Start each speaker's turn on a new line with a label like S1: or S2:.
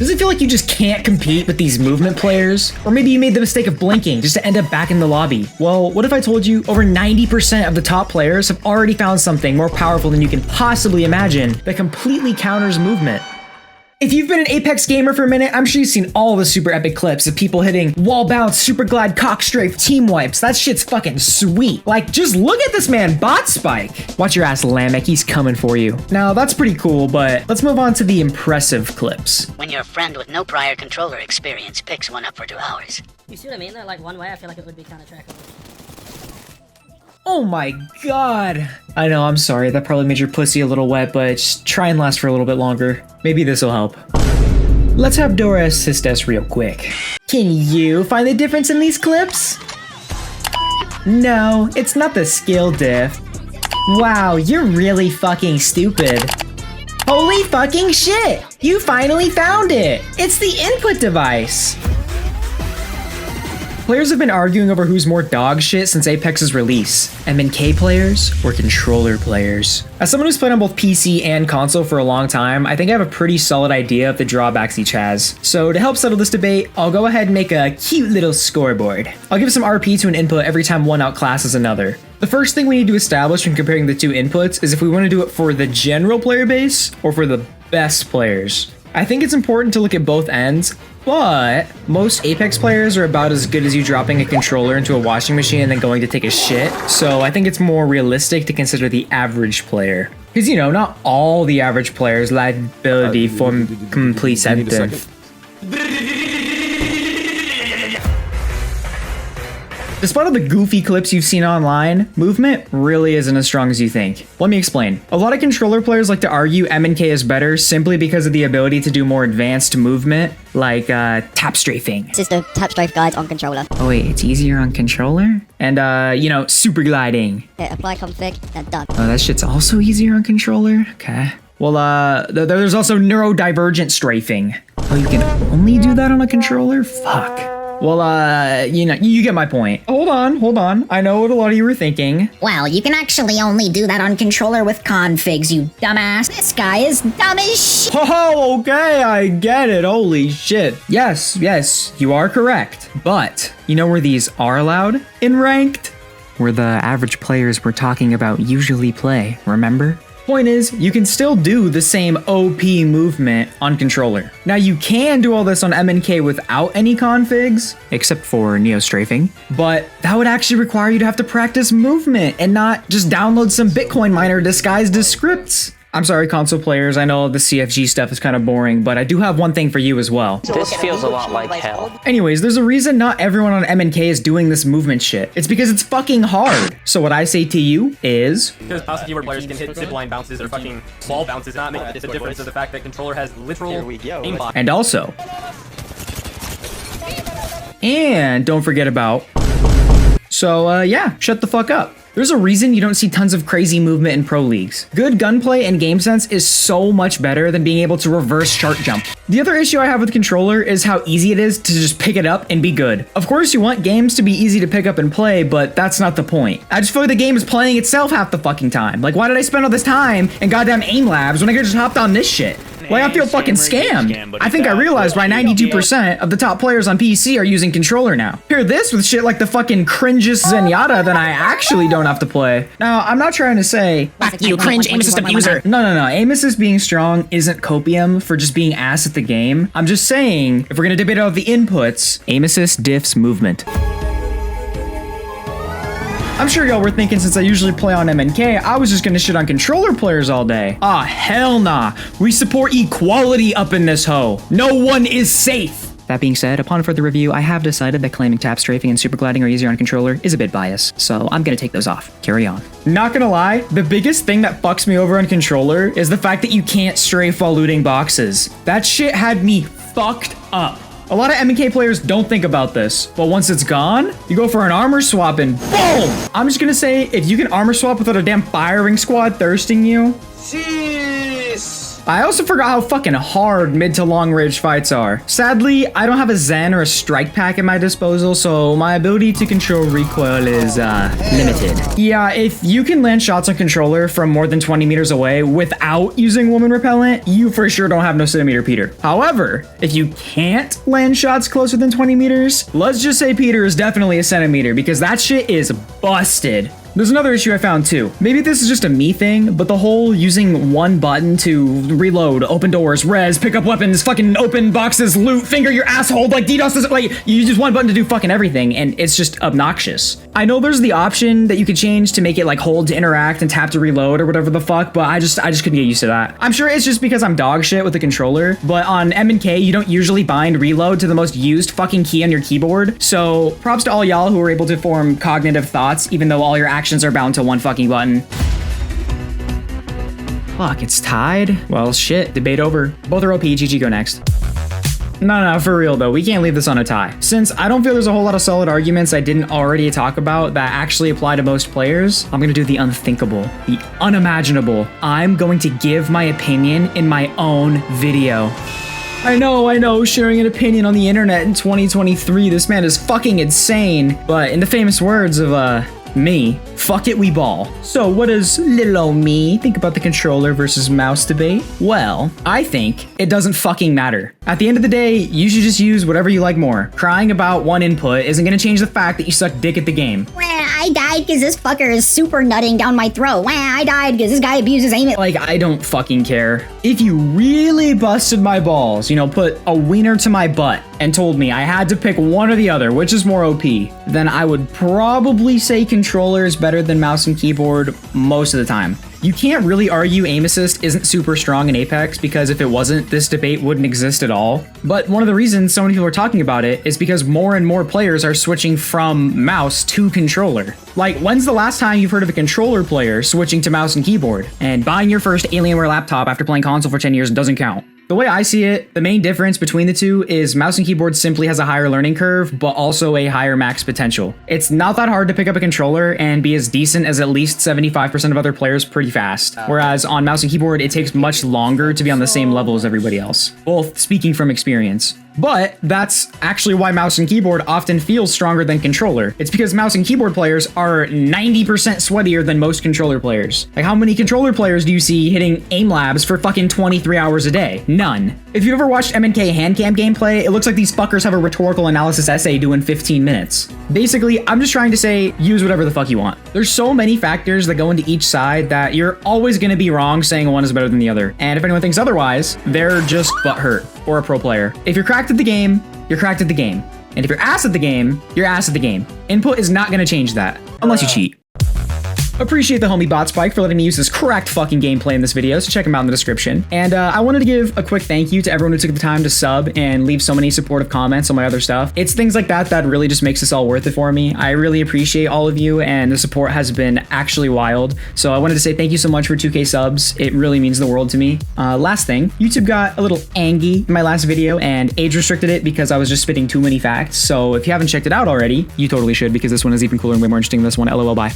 S1: Does it feel like you just can't compete with these movement players? Or maybe you made the mistake of blinking just to end up back in the lobby. Well, what if I told you over 90% of the top players have already found something more powerful than you can possibly imagine that completely counters movement? If you've been an Apex gamer for a minute, I'm sure you've seen all the super epic clips of people hitting wall bounce, super glide, cock strafe, team wipes. That shit's fucking sweet. Like, just look at this man, botspike. Watch your ass, Lamek, he's coming for you. Now, that's pretty cool, but let's move on to the impressive clips.
S2: When your friend with no prior controller experience picks one up for 2 hours.
S3: You see what I mean? Like, one way, I feel like it would be kind of trackable.
S1: Oh my god. I know, I'm sorry, that probably made your pussy a little wet, but just try and last for a little bit longer. Maybe this'll help. Let's have Dora assist us real quick. Can you find the difference in these clips? No, it's not the skill diff. Wow, you're really fucking stupid. Holy fucking shit! You finally found it! It's the input device! Players have been arguing over who's more dog shit since Apex's release, MNK players or controller players. As someone who's played on both PC and console for a long time, I think I have a pretty solid idea of the drawbacks each has. So to help settle this debate, I'll go ahead and make a cute little scoreboard. I'll give some RP to an input every time one outclasses another. The first thing we need to establish when comparing the two inputs is if we want to do it for the general player base or for the best players. I think it's important to look at both ends, but most Apex players are about as good as you dropping a controller into a washing machine and then going to take a shit. So I think it's more realistic to consider the average player. Because, you know, not all the average players lack ability for complete sentence. Despite all the goofy clips you've seen online, movement really isn't as strong as you think. Let me explain. A lot of controller players like to argue MNK is better simply because of the ability to do more advanced movement, like tap strafing.
S4: This is the tap strafe guide on controller.
S1: Oh wait, it's easier on controller? And you know, super gliding.
S4: Hit apply config, then done.
S1: Oh, that shit's also easier on controller? Okay. Well, there's also neurodivergent strafing. Oh, you can only do that on a controller? Fuck. Well, you know, you get my point. Hold on. I know what a lot of you were thinking.
S5: Well, you can actually only do that on controller with configs, you dumbass. This guy is dumb as shit.
S1: Oh, okay, I get it. Holy shit. Yes, you are correct. But, you know where these are allowed? In ranked. Where the average players we're talking about usually play, remember? Point is, you can still do the same OP movement on controller. Now you can do all this on MNK without any configs, except for neo strafing, but that would actually require you to have to practice movement and not just download some Bitcoin miner disguised as scripts. I'm sorry, console players, I know the CFG stuff is kind of boring, but I do have one thing for you as well.
S6: This feels a lot like hell.
S1: Anyways, there's a reason not everyone on MNK is doing this movement shit. It's because it's fucking hard. So what I say to you is...
S7: Because mouse and keyboard players can hit zipline bounces or fucking wall bounces, not make the difference of the fact that controller has literal aimbot.
S1: And also... And don't forget about... So, yeah, shut the fuck up. There's a reason you don't see tons of crazy movement in pro leagues. Good gunplay and game sense is so much better than being able to reverse chart jump. The other issue I have with the controller is how easy it is to just pick it up and be good. Of course, you want games to be easy to pick up and play, but that's not the point. I just feel like the game is playing itself half the fucking time. Like, why did I spend all this time in goddamn aim labs when I could just hopped on this shit? Like, I feel fucking scammed. I think I realized why 92% of the top players on PC are using controller now. Hear this with shit like the fucking cringeous Zenyatta that I actually don't have to play. Now, I'm not trying to say,
S5: Fuck you, cringe aim assist abuser.
S1: No. Aim assist being strong isn't copium for just being ass at the game. I'm just saying, if we're gonna debate about the inputs, aim assist diffs movement. I'm sure y'all were thinking since I usually play on MNK, I was just gonna shit on controller players all day. Ah, hell nah. We support equality up in this hoe. No one is safe. That being said, upon further review, I have decided that claiming tap strafing and super gliding are easier on controller is a bit biased, so I'm gonna take those off. Carry on. Not gonna lie, the biggest thing that fucks me over on controller is the fact that you can't strafe while looting boxes. That shit had me fucked up. A lot of MNK players don't think about this, but once it's gone, you go for an armor swap and boom! I'm just gonna say, if you can armor swap without a damn firing squad thirsting you,
S8: Jeez.
S1: I also forgot how fucking hard mid to long range fights are. Sadly, I don't have a Zen or a strike pack at my disposal, so my ability to control recoil is limited. Yeah, if you can land shots on controller from more than 20 meters away without using woman repellent, you for sure don't have no centimeter Peter. However, if you can't land shots closer than 20 meters, let's just say Peter is definitely a centimeter because that shit is busted. There's another issue I found too. Maybe this is just a me thing, but the whole using one button to reload, open doors, res, pick up weapons, fucking open boxes, loot, finger your asshole, like DDoS doesn't, like, you use one button to do fucking everything, and it's just obnoxious. I know there's the option that you could change to make it like hold to interact and tap to reload or whatever the fuck, but I just couldn't get used to that. I'm sure it's just because I'm dog shit with the controller, but on M and K, you don't usually bind reload to the most used fucking key on your keyboard, so props to all y'all who are able to form cognitive thoughts, even though all your actions are bound to one fucking button. Fuck, it's tied? Well, shit, debate over. Both are OP, GG, go next. No, for real though, we can't leave this on a tie. Since I don't feel there's a whole lot of solid arguments I didn't already talk about that actually apply to most players, I'm gonna do the unthinkable, the unimaginable. I'm going to give my opinion in my own video. I know, sharing an opinion on the internet in 2023, this man is fucking insane. But in the famous words of, me, fuck it, we ball. So what does little old me think about the controller versus mouse debate? Well, I think it doesn't fucking matter. At the end of the day, you should just use whatever you like more. Crying about one input isn't gonna change the fact that you suck dick at the game.
S5: Wah, I died because this fucker is super nutting down my throat. Wah, I died because this guy abuses aim it.
S1: Like, I don't fucking care. If you really busted my balls, you know, put a wiener to my butt and told me I had to pick one or the other, which is more OP, then I would probably say controller is better than mouse and keyboard most of the time. You can't really argue aim assist isn't super strong in Apex because if it wasn't, this debate wouldn't exist at all. But one of the reasons so many people are talking about it is because more and more players are switching from mouse to controller. Like, when's the last time you've heard of a controller player switching to mouse and keyboard? And buying your first Alienware laptop after playing console for 10 years doesn't count. The way I see it, the main difference between the two is mouse and keyboard simply has a higher learning curve, but also a higher max potential. It's not that hard to pick up a controller and be as decent as at least 75% of other players pretty fast. Whereas on mouse and keyboard, it takes much longer to be on the same level as everybody else. Both speaking from experience. But that's actually why mouse and keyboard often feels stronger than controller. It's because mouse and keyboard players are 90% sweatier than most controller players. Like, how many controller players do you see hitting aim labs for fucking 23 hours a day? None. If you've ever watched M&K handcam gameplay, it looks like these fuckers have a rhetorical analysis essay due in 15 minutes. Basically, I'm just trying to say, use whatever the fuck you want. There's so many factors that go into each side that you're always gonna be wrong saying one is better than the other. And if anyone thinks otherwise, they're just butthurt or a pro player. If you're cracked at the game, you're cracked at the game. And if you're ass at the game, you're ass at the game. Input is not gonna change that, unless you cheat. Appreciate the homie botspike for letting me use this cracked fucking gameplay in this video, so check him out in the description. And I wanted to give a quick thank you to everyone who took the time to sub and leave so many supportive comments on my other stuff. It's things like that that really just makes this all worth it for me. I really appreciate all of you, and the support has been actually wild. So I wanted to say thank you so much for 2K subs. It really means the world to me. Last thing, YouTube got a little angy in my last video and age restricted it because I was just spitting too many facts. So if you haven't checked it out already, you totally should, because this one is even cooler and way more interesting than this one. LOL, bye.